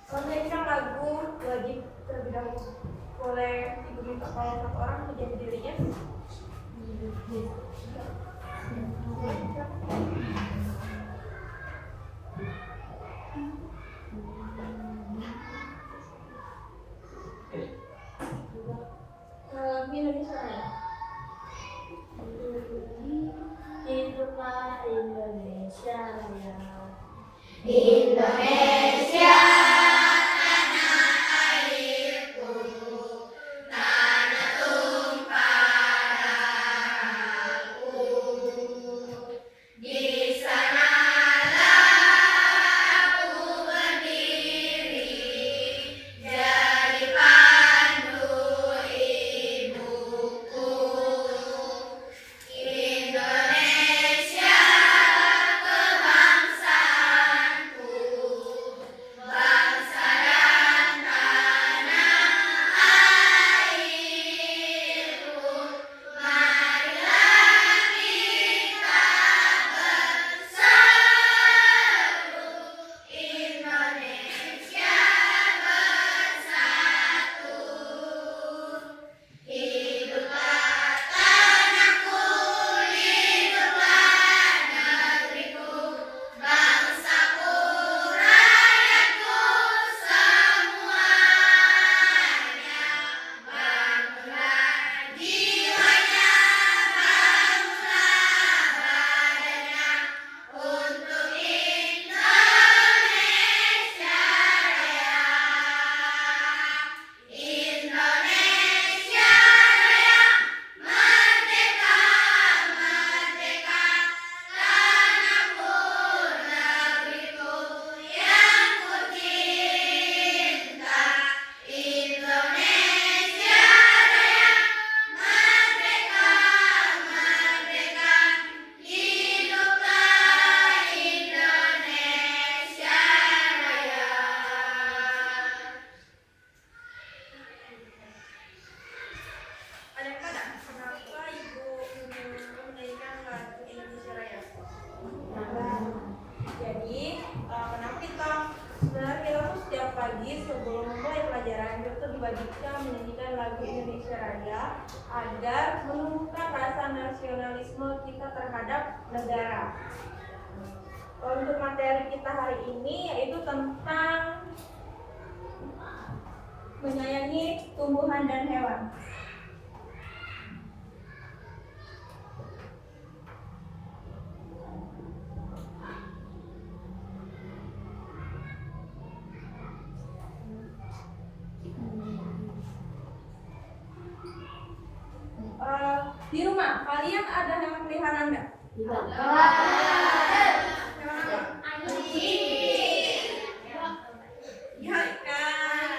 Menyanyikan lagu wajib terlebih dahulu. Boleh Ibu minta tolong satu orang menjadi dirinya. Indonesia Raya. Hiduplah Indonesia Raya. Indonesia. Sebelum memulai pelajaran itu diwajibkan menyanyikan lagu Indonesia Raya agar menumbuhkan rasa nasionalisme kita terhadap negara. Untuk materi kita hari ini yaitu tentang menyayangi tumbuhan dan hewan. Di rumah kalian ada hewan peliharaan enggak? Tidak. Hewan apa? Anjing. Ya, ikan,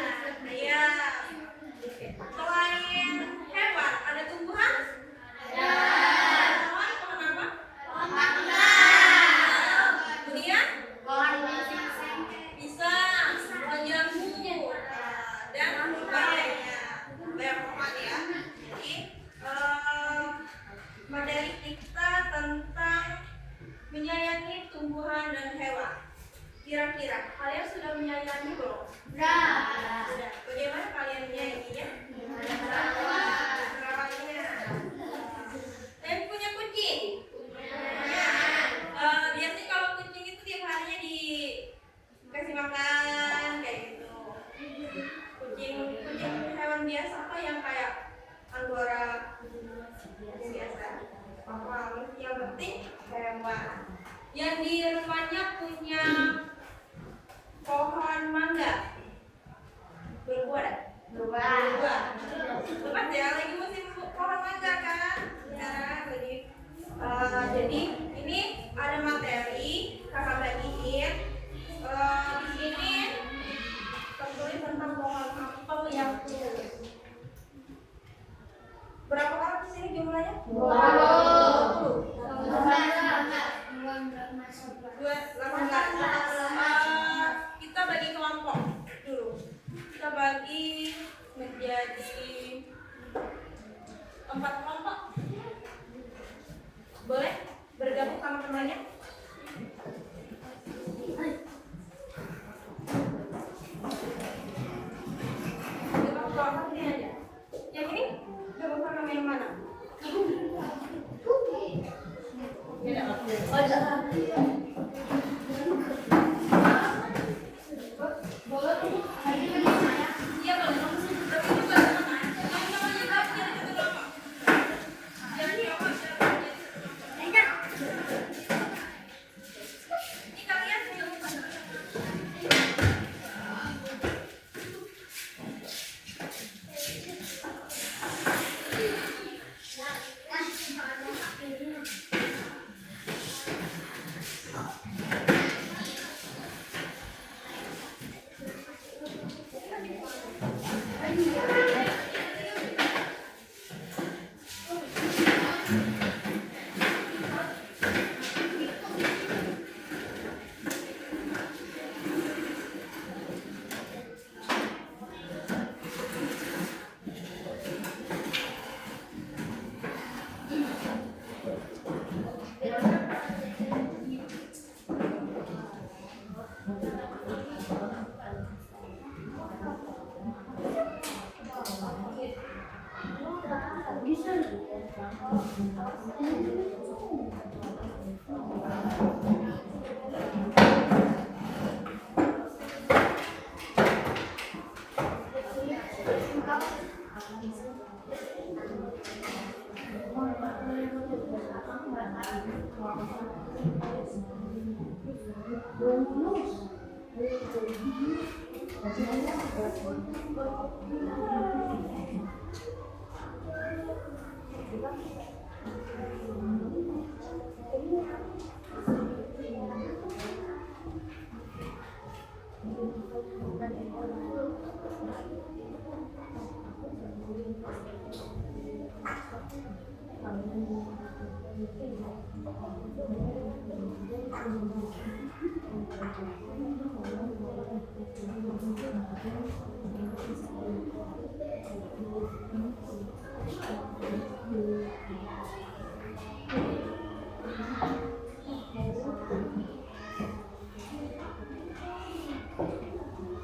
ayam. Selain hewan, ada tumbuhan? Ada. Pohon apa? Pohon mangga. Kemudian? Pohon pisang, pohon jambu, dan lainnya. Banyak pohon ya. Jadi materi kita tentang menyayangi tumbuhan dan hewan. Kira-kira kalian sudah menyayangi belum? Sudah. Bagaimana kalian menyayanginya? Caranya? Kalian punya kucing? Biasanya kalau kucing itu tiap harinya dikasih makan kayak gitu. Kucing hewan biasa apa yang kayak anggora biasa. Yang penting hewan. Yang di rumahnya punya pohon mangga berbuah ada? Berbuah. Tepat ya, lagi musim pohon mangga kan? Sekarang lagi. Jadi ini ada materi kakak bagiin. Di sini tertulis tentang pohon apel yang tulus. Berapa orang di sini jumlahnya? 20. 18. Kita bagi kelompok dulu. Kita bagi menjadi 4 kelompok. Boleh bergabung sama temannya?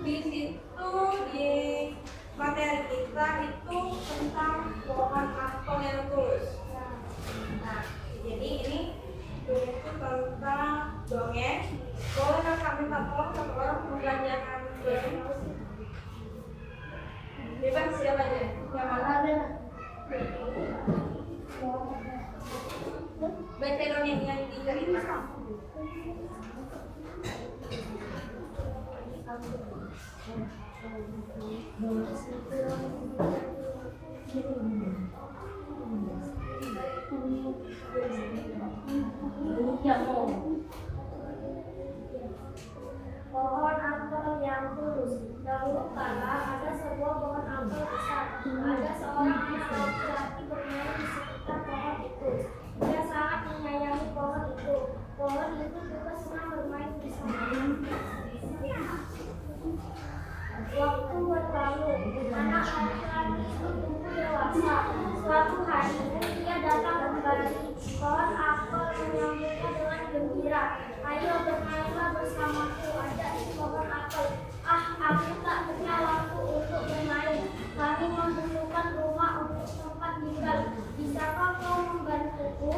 Di situ di materi kita itu tentang pohon apel yang tulus. Nah, jadi ini itu tentang dongeng. Boleh kami tolong satu orang membelanjakan dongeng? Bebas siapa aja? Yang mana ada? Baca dongeng yang diceritakan. Pohon apel yang tulus. Dahulu kala ada sebuah pohon apel besar. Ada seorang anak laki-laki bermain di sekitar pohon itu. Dia sangat menyayangi pohon itu. Pohon itu juga senang bermain bersamanya. Waktu berlalu, anak laki-laki itu tumbuh dewasa. Suatu hari, dia datang kembali. Pohon apel menyambutnya dengan gembira. Ayo bermainlah bersamaku, ajak si pohon apel. Ah, aku tak punya waktu untuk bermain. Kami membutuhkan rumah untuk tempat tinggal. Bisakah kau membantuku?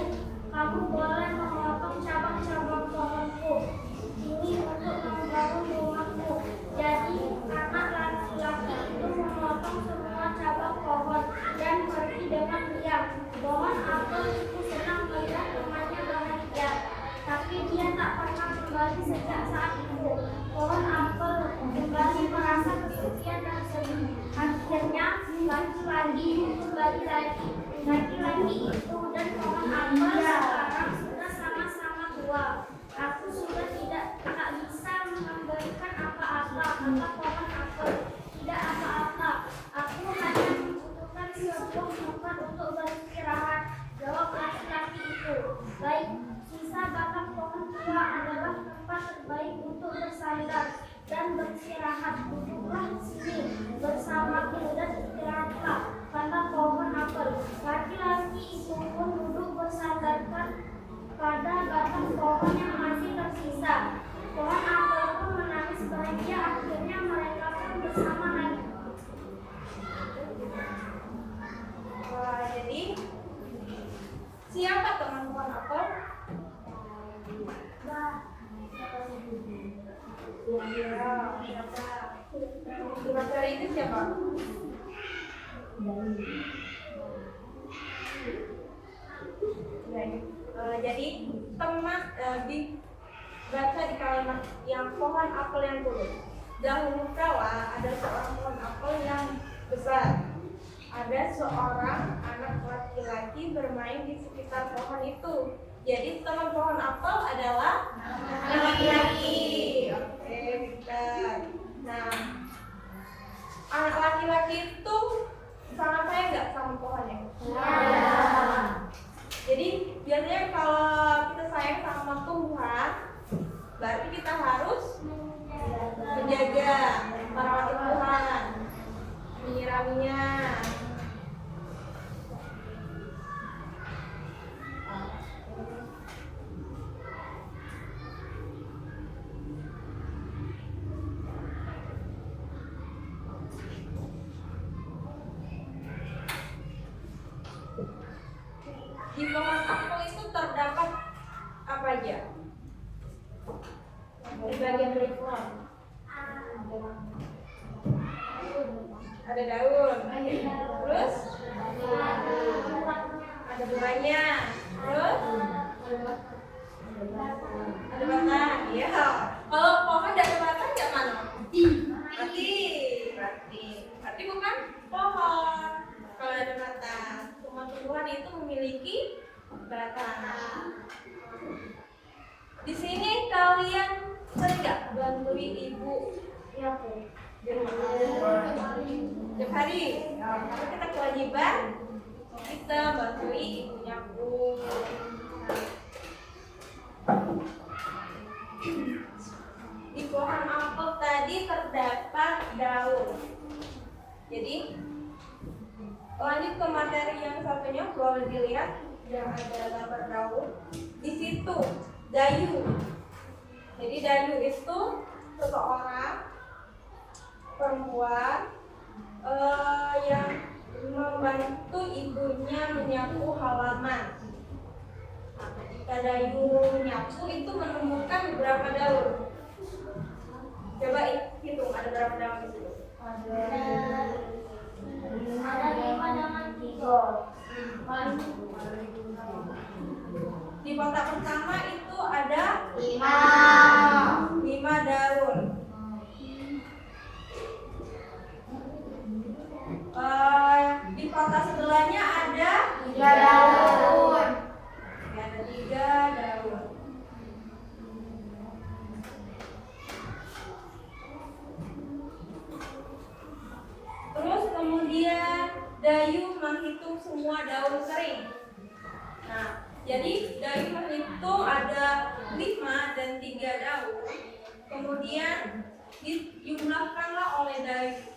Kamu boleh memotong cabang-cabang pohonku ini untuk membangun rumahku. Jadi anak laki-laki itu memotong semua cabang pohon dan pergi dengan diam. Pohon apel itu senang melihat temannya bahagia, tapi dia tak pernah kembali sejak saat itu. Pohon apel kembali merasa kesepian dan sedih. Akhirnya laki-laki itu dan pohon apel sekarang sudah sama-sama tua. Aku sudah tak bisa memberikan apa-apa, kata pohon apel. Tidak apa-apa, aku hanya membutuhkan sebuah tempat untuk beristirahat, jawab laki-laki itu. Baik, sisa batang pohon tua adalah tempat terbaik untuk bersandar dan beristirahat. Duduklah di sini bersamaku dan istirahatlah, kata pohon apel. Laki-laki itu pun duduk bersandarkan pada batang pohon yang masih tersisa. Pohon apel pun menangis bahagia. Akhirnya mereka pun bersama lagi. Jadi siapa teman pohon apel? dari itu siapa? Jadi teman dibaca di kalimat yang pohon apel yang turun. Dahulu kala ada seorang pohon apel yang besar. Ada seorang anak laki-laki bermain di sekitar pohon itu. Jadi teman pohon apel adalah anak laki-laki. Oke, pintar. Nah, anak laki-laki itu sangat sayang nggak sama pohonnya? Ya. Jadi biasanya kalau kita sayang sama Tuhan, berarti kita harus menjaga, merawat Tuhan, menyiraminya. Di pohon apel itu terdapat apa aja? Di bagian pohon ada daun, terus ada buahnya, terus ada batang. Iya. Kalau pohon tidak ada batang nggak mana? Berarti bukan pohon. Kalau ada batang, tumbuhan itu memiliki batang. Di sini kalian sering nggak bantuin ibu nyapu? Tiap hari. Karena kita kewajiban kita bantuin ibu nyapu. Di pohon apel tadi terdapat daun. Jadi lanjut ke materi yang satunya, boleh dilihat yang ada gambar daun. Di situ dayu. Jadi dayu itu seseorang perempuan yang membantu ibunya menyapu halaman. Nah, ketika dayu nyapu itu menemukan beberapa daun. Coba hitung ada berapa daun di situ? Ada 5 dengan 3. Di kotak pertama itu ada 5 daun. Di kotak sebelahnya ada 3 daun. Ada 3 daun. Terus kemudian dayu menghitung semua daun kering. Nah, jadi dayu menghitung ada 5 dan 3 daun. Kemudian dijumlahkanlah oleh dayu.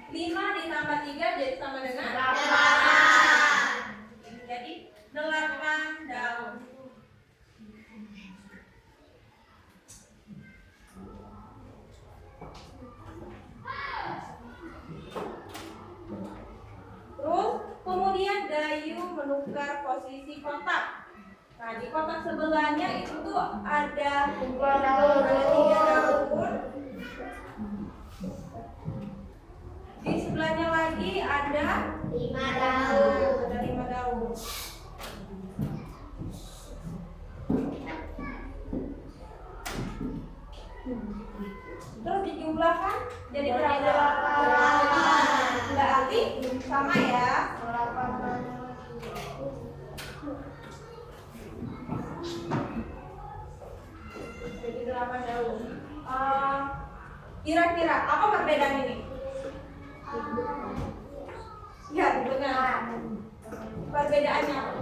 5 ditambah 3 jadi sama dengan 8. Jadi 8 daun. Terus kemudian dayu menukar posisi kotak. Nah, di kotak sebelahnya itu ada 3 daun. Di sebelahnya lagi ada 5 daun. Ada 5 daun. Terus dijumlahkan jadi berapa? 8. Berarti sama ya. 8. Jadi 8 daun. Kira-kira apa perbedaan ini? Ya, benar. Perbedaannya apa?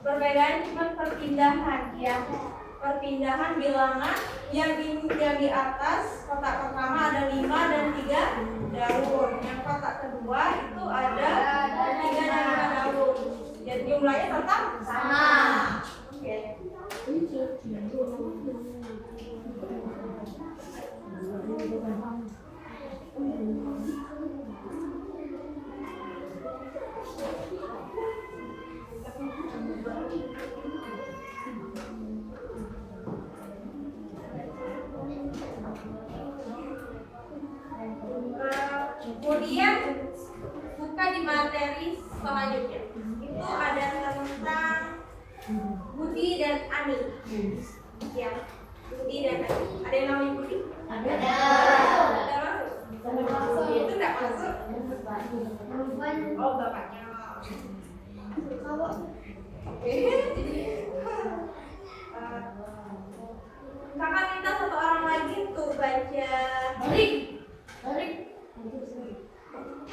Perbedaan cuma perpindahan ya. Perpindahan bilangan yang di atas kotak pertama ada 5 dan 3 daun. Yang kotak kedua itu ada 3 dan 5 daun. Jadi jumlahnya tetap sama. Oke. materi selanjutnya. Itu ada tentang Budi dan Ani. Ya, Budi dan Ani. Ada yang namanya Budi? Ada. Ada masuk? Itu enggak masuk? Oh, bapaknya. Kakak minta satu orang lagi tuh baca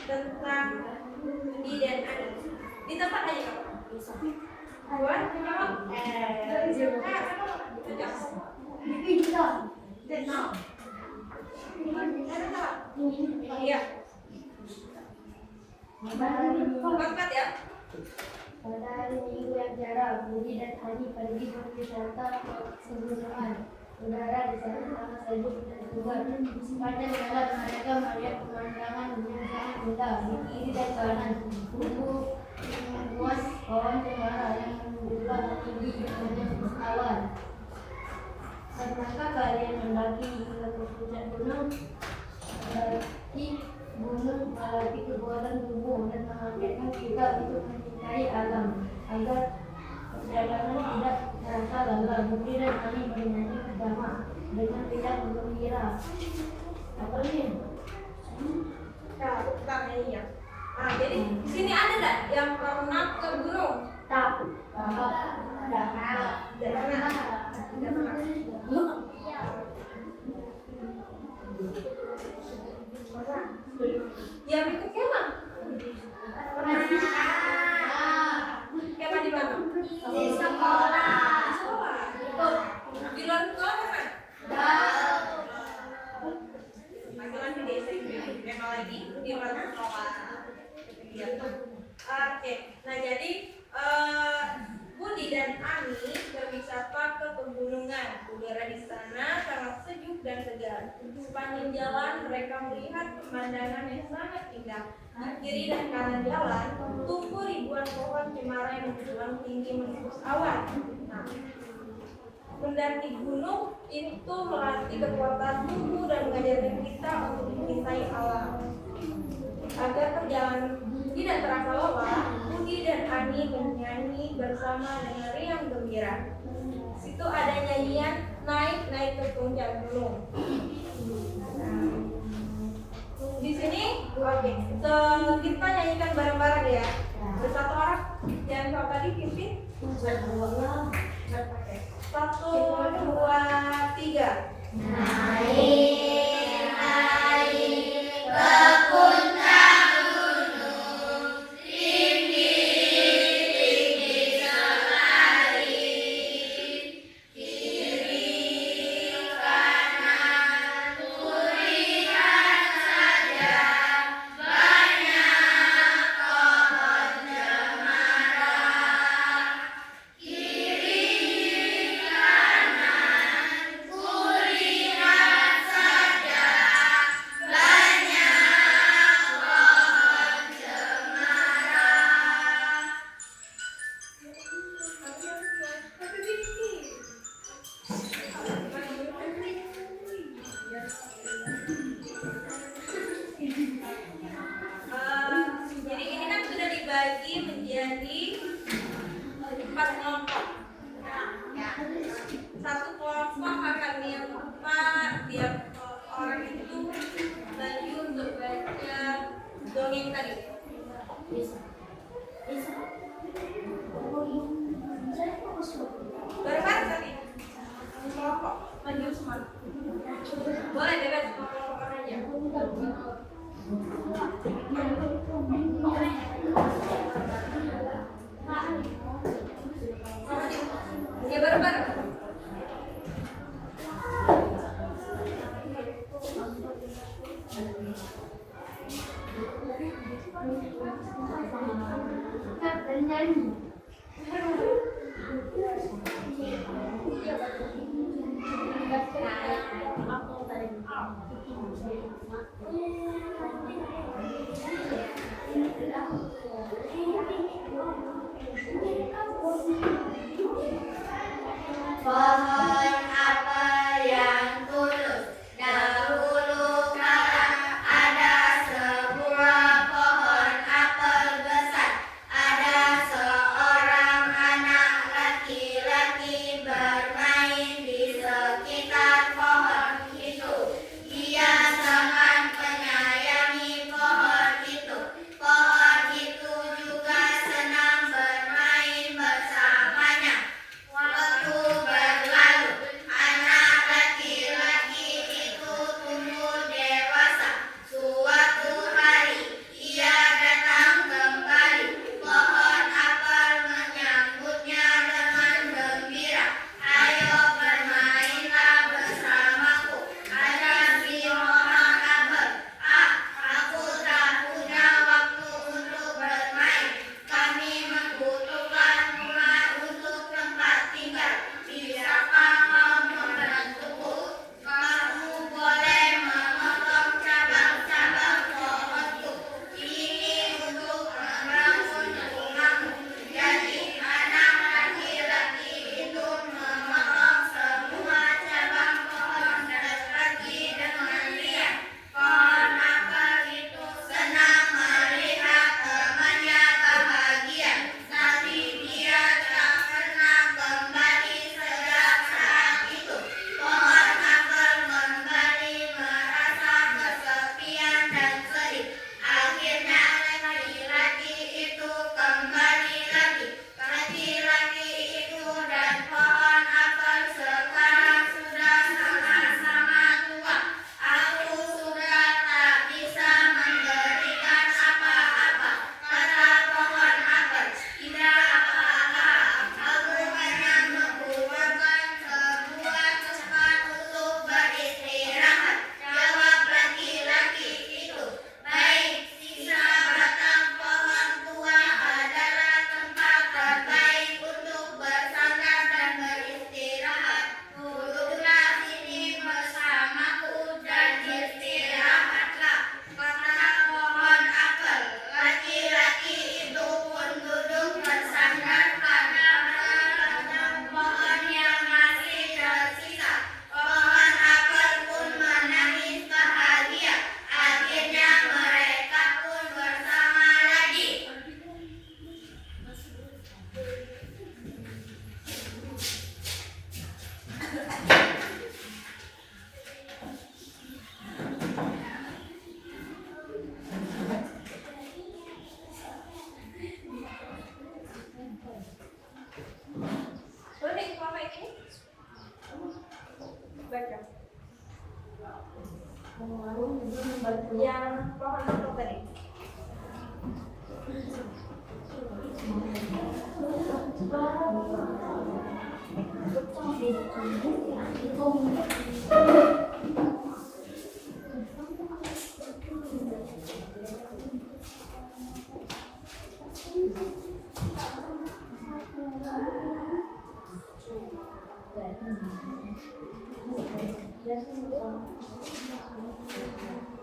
tentang Budi dan Ani. Di tempat aja kakak. Buat kakak. Iya. Empat ya. Pada hari Minggu yang cerah, Budi dan Ani pergi berwisata ke pegunungan. Udara di sana sangat sejuk dan segar. Sepanjang jalan mereka melihat pemandangan yang sangat indah di kiri dan kanan. Tumbuh luas pohon cemara yang menjulang tinggi dengan awan. Pernahkah kalian mendaki hingga ke puncak gunung? Mendaki gunung melatih kekuatan tubuh dan mengajarkan kita untuk mencintai alam agar perjalanan tidak terasa lelah. Budi dan Ani bernyanyi bersama dengan riang gembira. Apa ini? Ya. Nah, jadi di sini ada nggak yang pernah ke gunung? Tak. Yang itu kemah? Kemah di mana? Di sekolah. Di luar sekolah kan? Lagi di SMP, memang lagi di luar sekolah. Oke, nah jadi Budi dan Ani berwisata ke pegunungan. Udara di sana sangat sejuk dan segar. Sepanjang jalan mereka melihat pemandangan yang sangat indah. Di kiri dan kanan jalan tumbuh ribuan pohon cemara yang menjulang tinggi menembus awan. Nah, mendaki gunung itu melatih kekuatan tubuh dan mengajarkan kita untuk mencintai alam. Agar perjalanan tidak terasa lelah, Budi dan Ani bernyanyi bersama dengan riang gembira. Situ ada nyanyian naik ke puncak gunung. Nah, di sini, oke, kita nyanyikan bareng-bareng ya. Bersatu orang, yang kalau tadi pimpin. 1, 2, 3. Jadi ini kan sudah dibagi menjadi 4 kelompok. Satu kelompok akan minta tiap orang itu lagi untuk baca dongeng tadi. Bareng-bareng tadi. Kelompok maju semua. Boleh bebas kelompok aja. Ya bareng-bareng. Pohon apel yang tulus. Dahulu kala ada sebuah pohon apel Yang pohon apa tadi?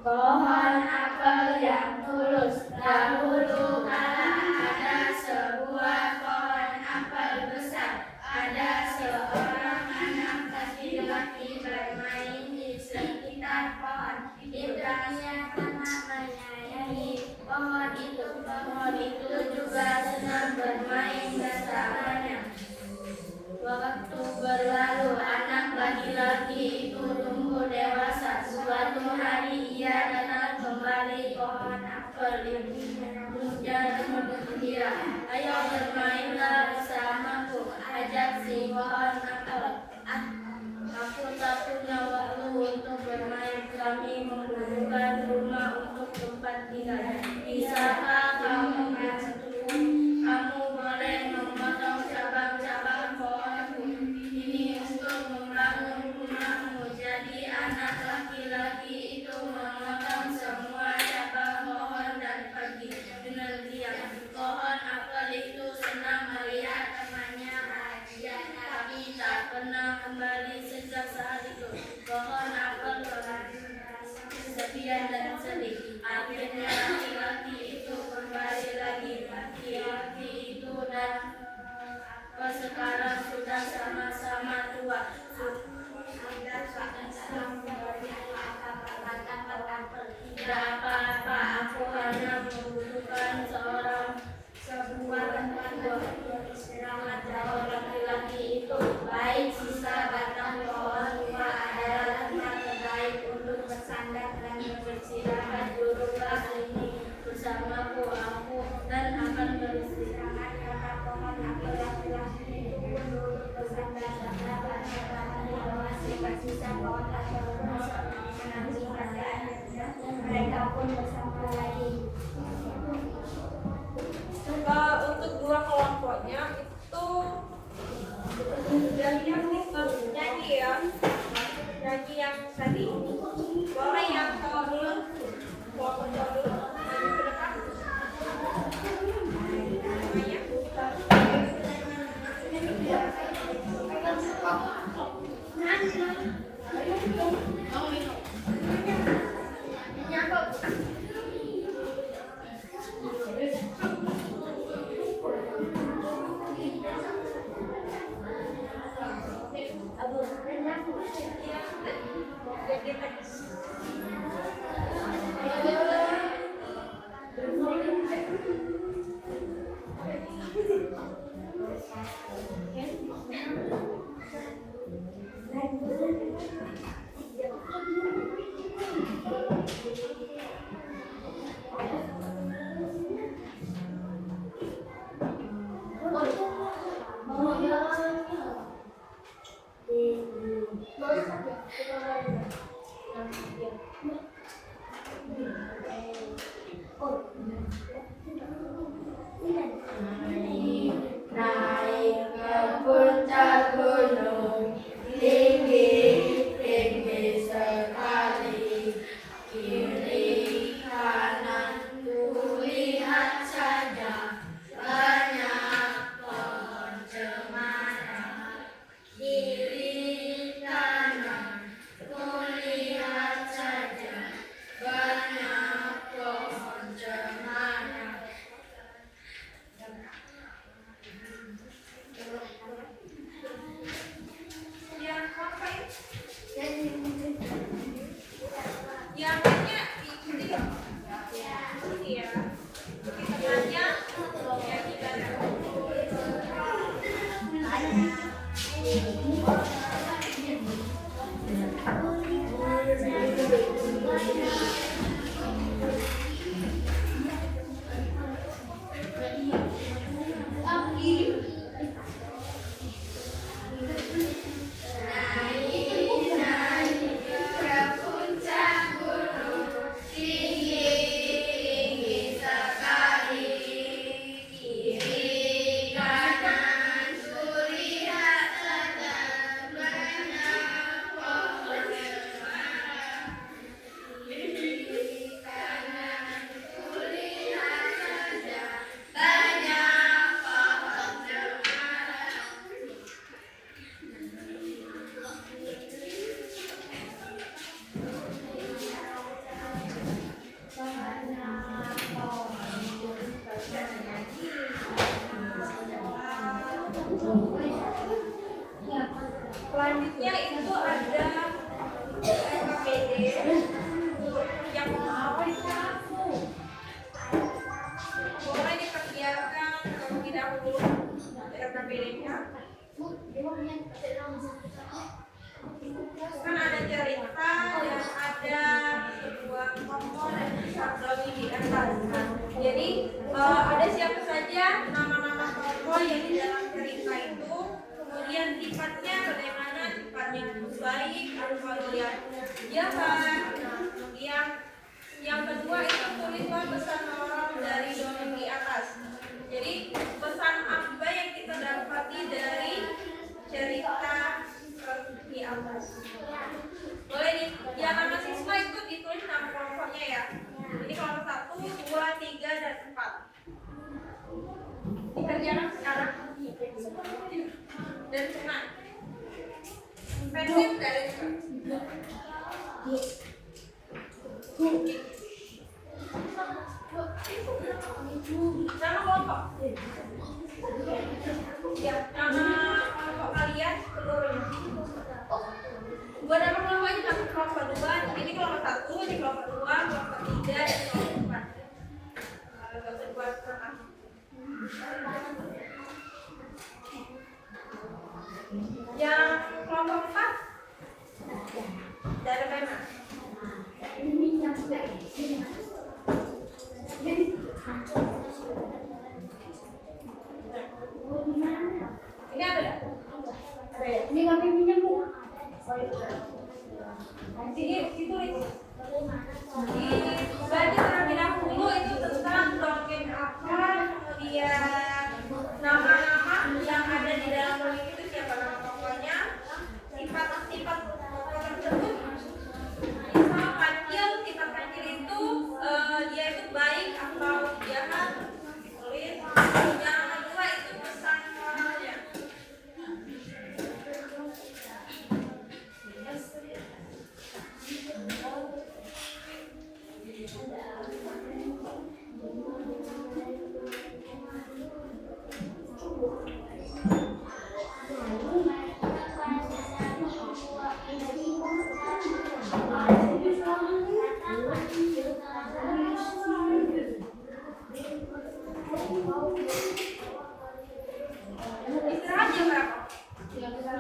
Pohon apel yang tulus. Dahulu kala ada sebuah pohon apel besar. Ada seorang anak laki-laki bermain di sekitar pohon. Indahnya tanah menyayangi pohon itu. Pohon itu juga senang bermain bersamanya. Waktu berlalu, anak laki-laki itu tumbuh dewasa. Suatu hari ia datang kembali pohon apel ibunya dengan gembira. Ayo bermainlah bersamaku, ajak si pohon apel. Aku tak punya waktu untuk bermain. Kami membutuhkan rumah untuk tempat tinggal. Bisakah kamu membantuku? Kamu boleh memotong cabang-cabang pohonku ini untuk membangun rumahmu. Jadi anak laki-laki itu memotong semua cabang pohon dan pergi dengan diam. Pohon apel itu senang melihat temannya bahagia, tapi tak pernah kembali sejak saat itu. Pohon apel merasa kesepian dan sedih. Akhirnya laki-laki itu kembali lagi. Laki-laki itu dan sekarang sudah sama-sama tua. Tidak apa-apa, aku hanya membutuhkan sebuah tempat buat istirahat. Jawab laki-laki itu. Baik, sisa batang pohon tua adalah tempat terbaik untuk bersandar dan beristirahat. Duduklah ini bersamaku, aku dan akan beristirahat. Kata pohon apel, laki-laki itu pun duduk bersandar pada batang yang masih tersisa pohon apel. Menanti pada akhirnya mereka pun bersama lagi. Untuk dua kelompoknya itu nyanyi ya, nyanyi yang tadi. Boleh yang cowok dulu, kelompok cowok dulu, maju ke depan. biarkan terlebih dahulu PPD-nya. Kan ada cerita dan ada sebuah tokoh dan sardawi di atas. Jadi ada siapa saja nama-nama tokoh yang di dalam cerita itu, kemudian sifatnya bagaimana, sifatnya baik atau yang jahat. Kemudian yang kedua itu tulislah pesan moral dari dongeng di atas. Jadi pesan apa yang kita dapati dari cerita di atas. Boleh nih, di nama siswa itu ditulis nama kelompoknya ya. Jadi kelompok 1, 2, 3, dan 4. Dikerjakan sekarang. Dan senang. Pensil dari nama kelompok. Ya, nama kelompok kalian seluruhnya. Buat nama kelompoknya satu kelompok 2, ini kelompok 1, ini kelompok 2, kelompok 3, dan kelompok 4. Gak usah buat setengah. Yang kelompok 4 dari mana? Ini ada ya? Ada ya? Ini nggak pinjam bu? Ini ditulis. Dibaca terlebih dahulu itu tentang dongeng apa, kemudian nama-nama yang ada di dalam dongeng itu, siapa nama tokohnya, sifat-sifat tokoh tersebut. Misal kancil, sifat kancil itu dia itu baik atau jahat, ditulis. Yang kedua itu pesan moralnya. Istirahat jam berapa? Jam 9.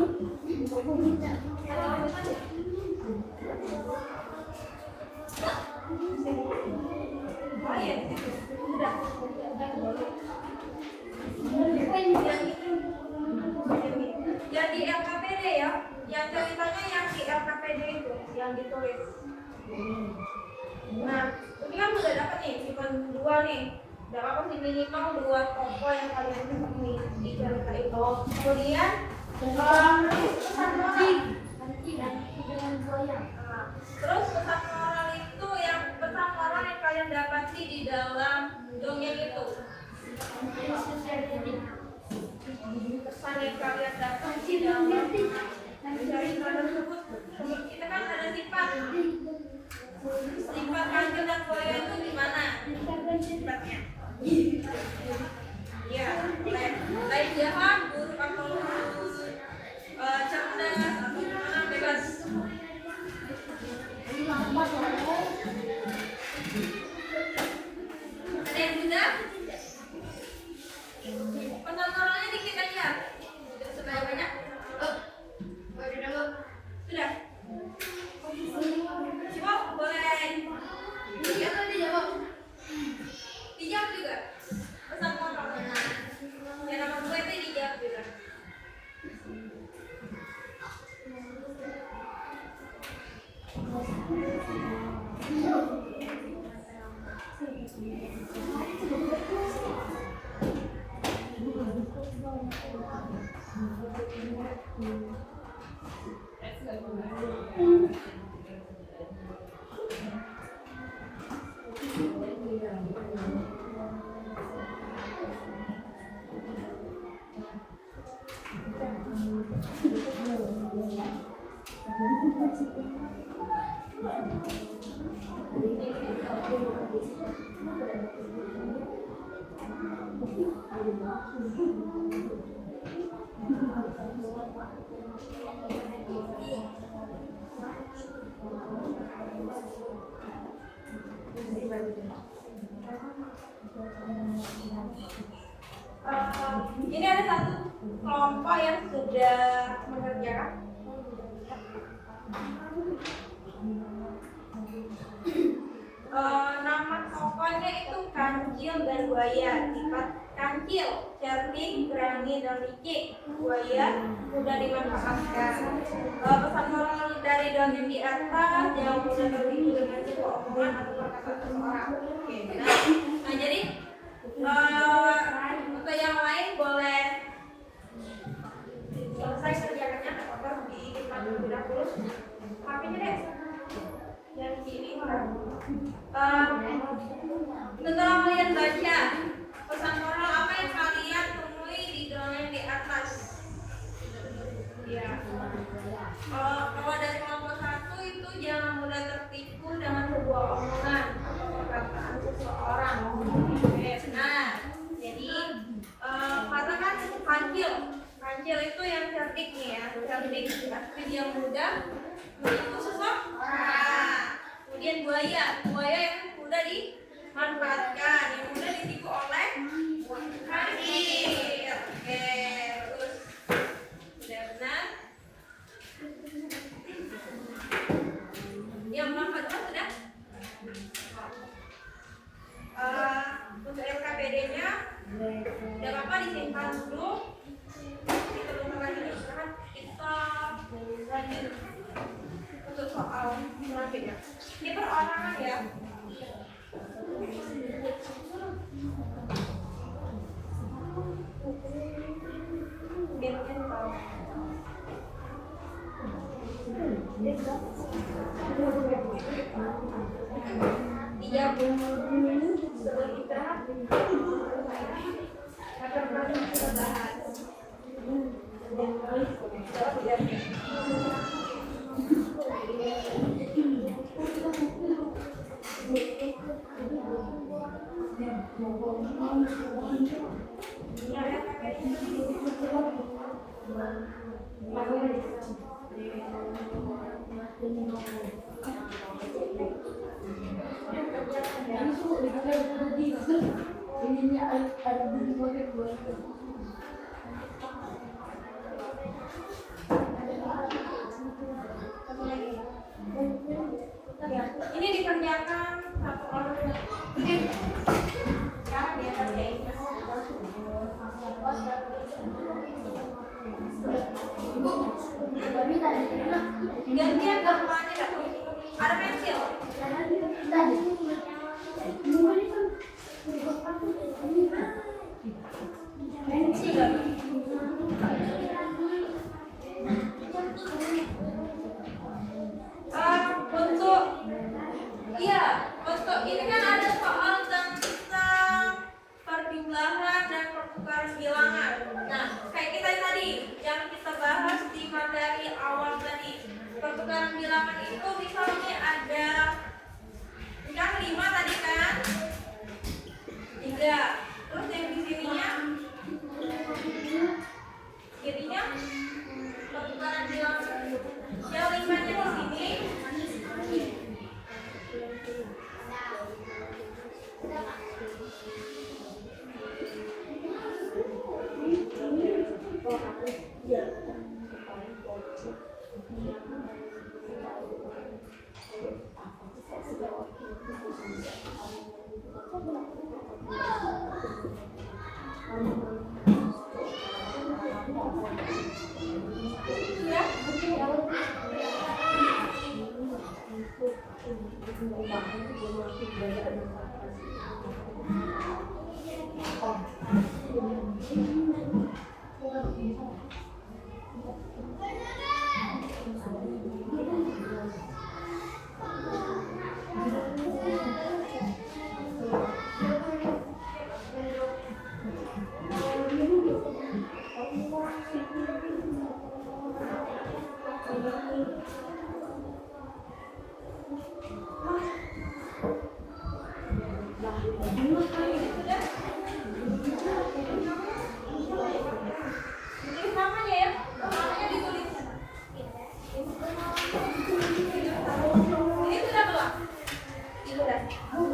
Oh iya, udah. Yang di LKPD ya, yang ceritanya yang di LKPD itu, yang ditulis. Nah, ini kan udah dapat nih, cuma 2 nih. Udah apa sih minimal 2 tokoh yang kalian temui di cerita itu. Kemudian, pesan moral. Terus pesan moral itu yang pesan moral yang kalian dapati di dalam dongeng itu. Pesan yang kalian dapat di dalam cerita tersebut. Kita kan ada sifat Kanjeng dan Buaya itu gimana sifatnya? Ya, lain jahat, buruk atau cerdas atau gimana, bebas. Ada yang muda? Penontonannya dikit aja. Supaya banyak. Sudah. Coba boleh. Iya atau dijawab? Dijawab juga. Pesan moral. Yang nomor 2 itu dijawab juga. Ini ada satu kelompok yang sudah mengerjakan. Nama tokohnya itu Kancil dan Buaya. Sifat Kancil, cerdik, berani, dan licik. Buaya mudah dimanfaatkan. Pesan moral dari dongeng di atas, jangan mudah tertipu dengan tipu omongan atau perkataan seseorang. Nah jadi untuk yang lain boleh selesai kerjaannya atau di depan terlebih dahulu. HP-nya deh yang sini setelah kalian baca pesan moral apa yang kalian temui di dongeng di atas. Ya. Kalau dari kelompok 1 itu jangan mudah tertipu dengan sebuah omongan atau perkataan seseorang. Nah, jadi karena kan kancil itu yang cerdik nih ya, cerdik, tapi dia mudah menipu seseorang. Kemudian buaya yang mudah dimanfaatkan, yang mudah ditipu oleh kancil. Oke, terus sudah benar. Yang memanfaatkan sudah. Untuk LKPD-nya tidak apa-apa disimpan dulu. Kita lupa lagi istirahat. Kita lanjut untuk soal selanjutnya. Ini perorangan ya. Sebelum istirahat akan kami kita bahas. Gantian gambarnya ada pensil. Untuk ini kan ada soal tentang perjumlahan dan pertukaran bilangan. Nah, kayak kita tadi yang kita bahas di materi awal tadi, pertukaran bilangan itu misalnya ada kan 5 tadi kan, 3. Terus yang di sininya pertukaran bilangan yang 5-nya di sini.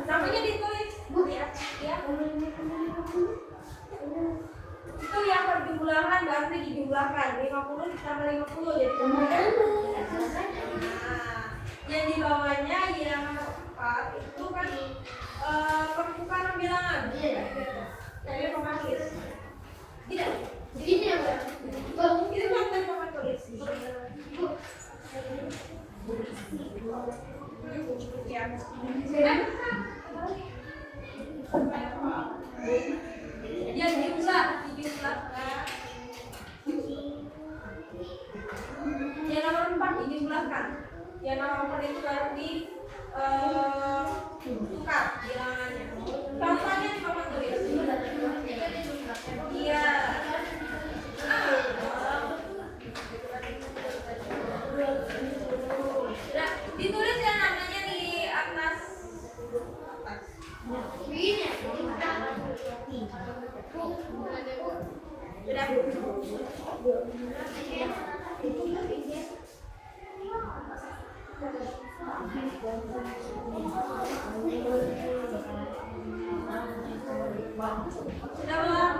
Namanya ditulis ya. Itu yang perjumlahan berarti dijumlahkan 50 ditambah 50 jadi yang di bawahnya yang 4 itu kan pertukaran bilangan. Jadi papan tulis. Tidak. Ini ya, Mbak. Itu kan papan tulis. Ya dijumlahkan. Yang nomor 4 dijumlahkan. Yang nomor 4 itu berarti tukar bilangannya. Contohnya di papan tulis. Iya. Nah, ditulis ya namanya di atas. Ini. Sudah. Sudah belum?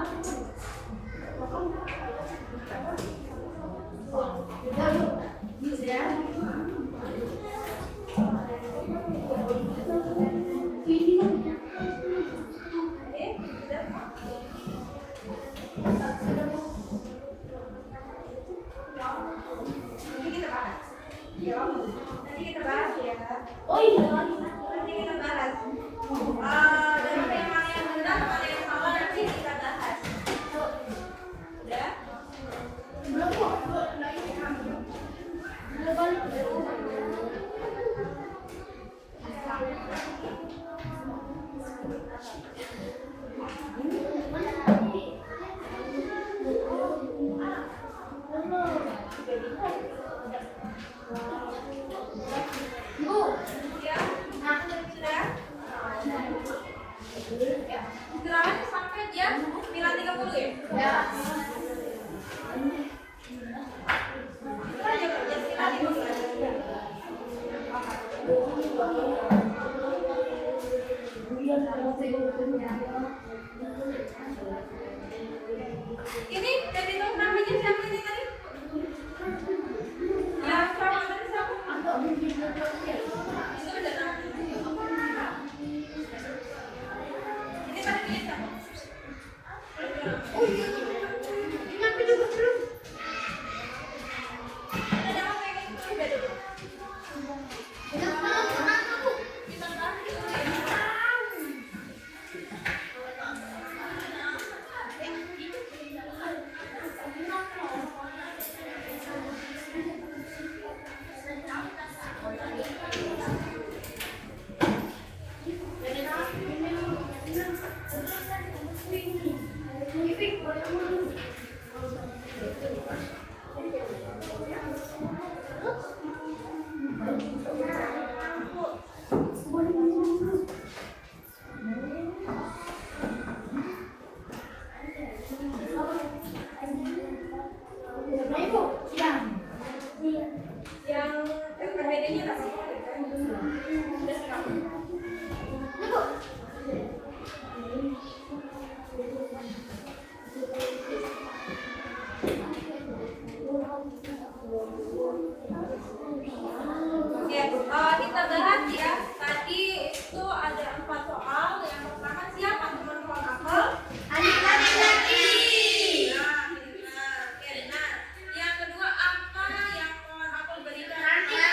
Nanti kita bahas ya. Oh iya. Nanti kita bahas. Dan mana yang benar, mana yang salah nanti kita bahas. Udah? Belum kok. Istirahatnya sampai jam 9.30 ya? Ya. Kita aja kerja istirahat itu. Ini jadi tuh namanya siapa ini tadi? Ya, siapa tadi siapa? Itu udah namanya. Ini tadi siapa? Oh iya. Ini aku juga belum. Dedenya tak apa-apa. Udah sekarang. Oke, kita bahas ya. Tadi itu ada 4 soal. Yang pertama siapa teman pohon apel? Adik-adik. Nah, benar. Oke, benar. Yang kedua apa yang pohon apel berikan? Ya.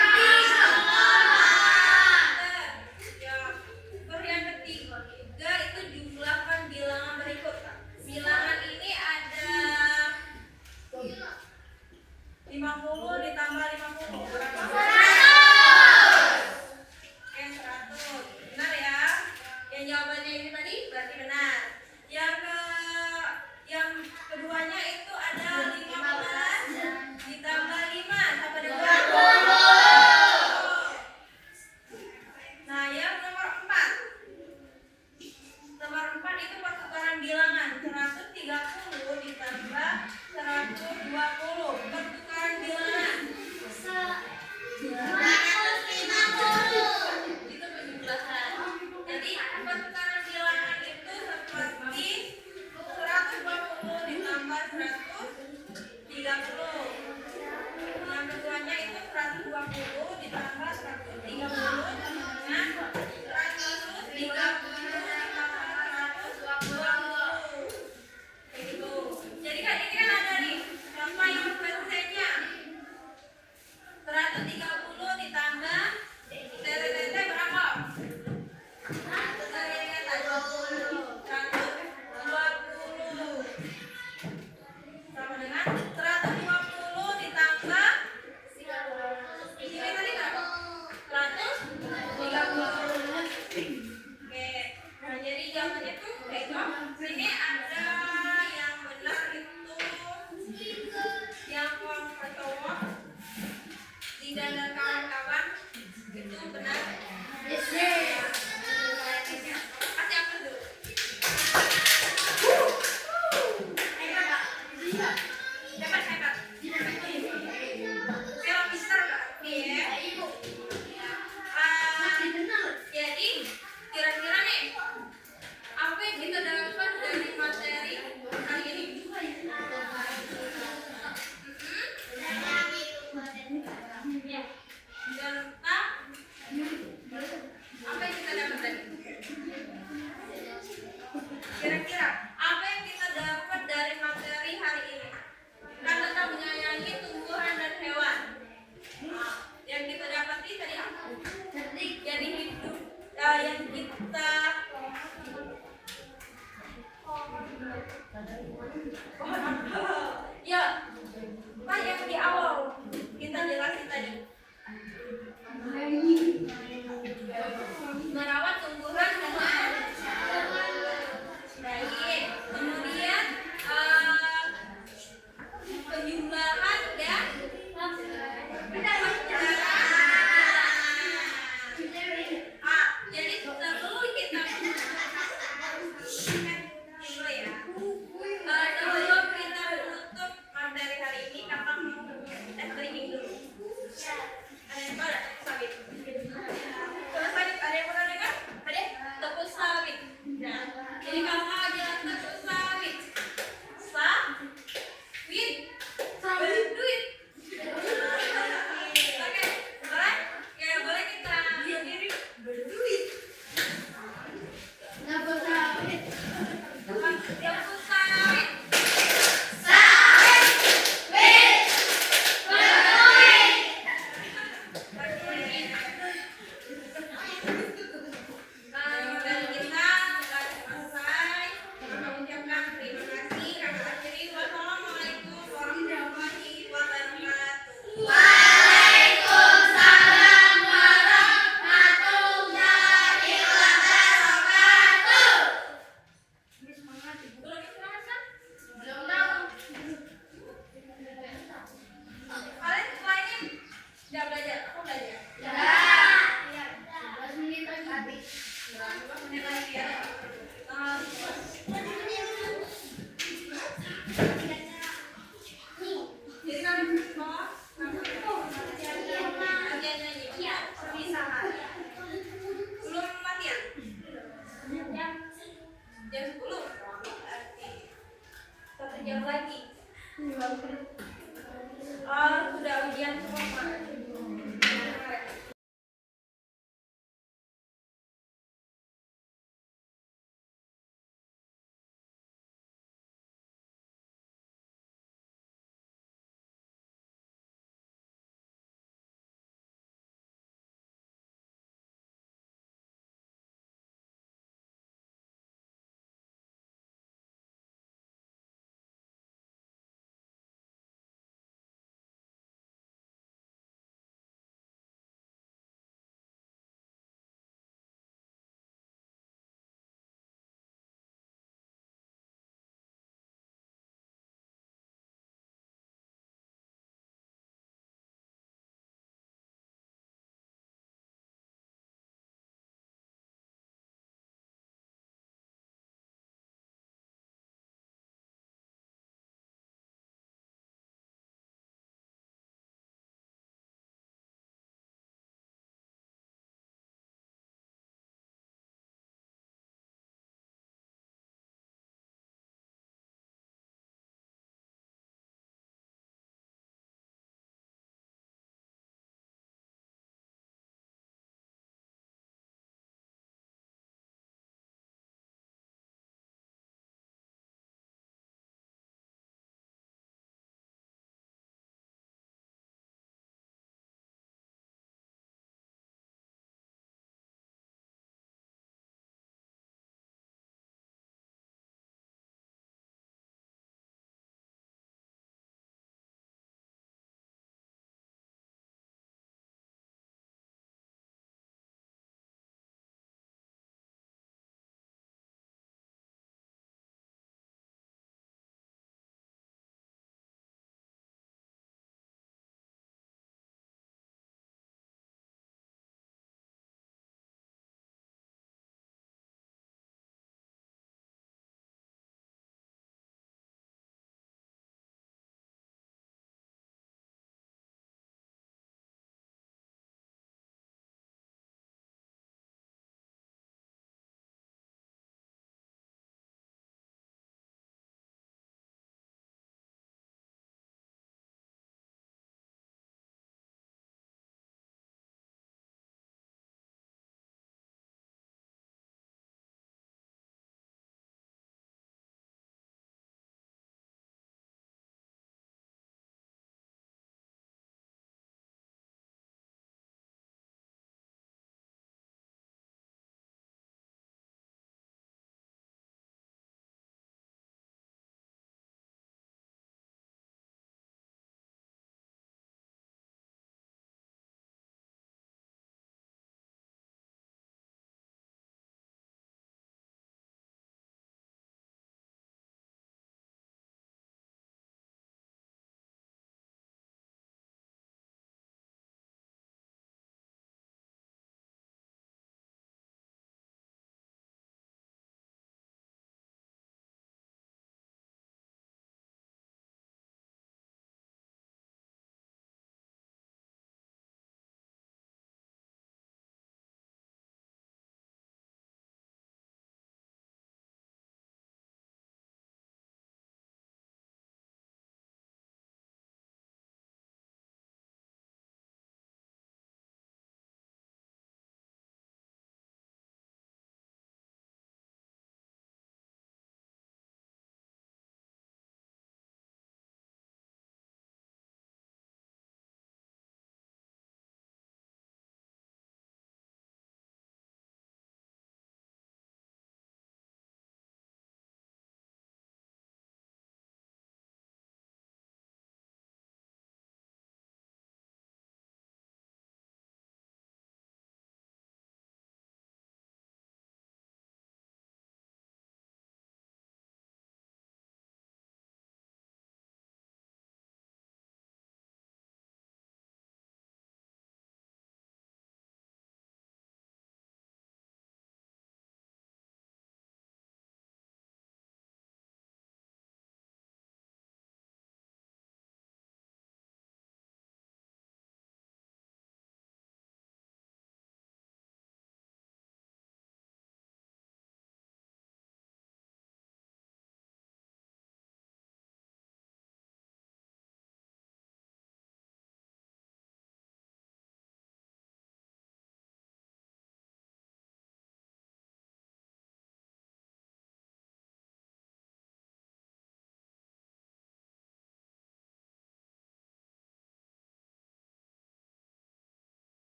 Terus yang ketiga itu jumlahkan bilangan berikut. Bilangan ini ada 50 ditambah 50 berapa? 100. Oke, 100. Benar ya? Yang jawabannya ini tadi berarti benar. Yang keduanya itu ada 15 ditambah 5 sama dengan 20. Nah, yang nomor 4. Nomor 4 itu pertukaran bilangan 130 ditambah 120. Pertukaran bilangan. Itu penjumlahan. Jadi pertukaran bilangan itu seperti 120 ditambah 130. Yang keduanya itu 120 ditambah 130 sama dengan 130 ditambah 120. Kayak gitu. Jadi kan ini kan ada nih contoh yang persennya. 130 ditambah TTT berapa? 120 sama dengan 120 ditambah ini tadi berapa? 130. Oke, nah jadi jawabannya tuh kayak itu. Sini ada yang benar itu yang kelompok cowok Zidan dan kawan-kawan itu benar. Kasih apa dulu? Hebat. Kalau Mister Kak, nih ya. Jadi kira-kira nih apa yang kita dapatkan dari materi kali ini?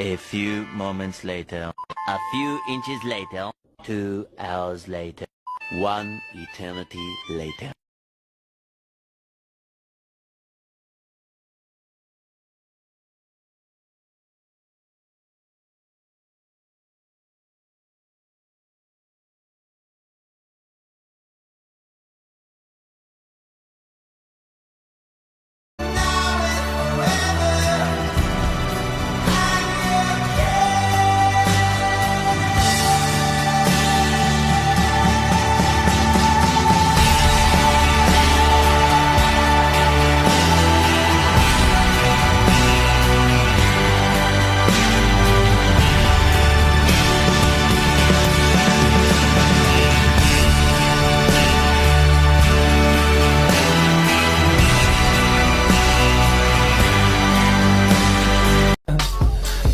A few moments later, a few inches later, 2 hours later, 1 eternity later.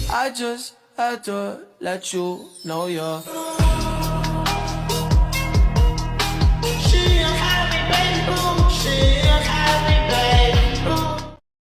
I just had to let you know you're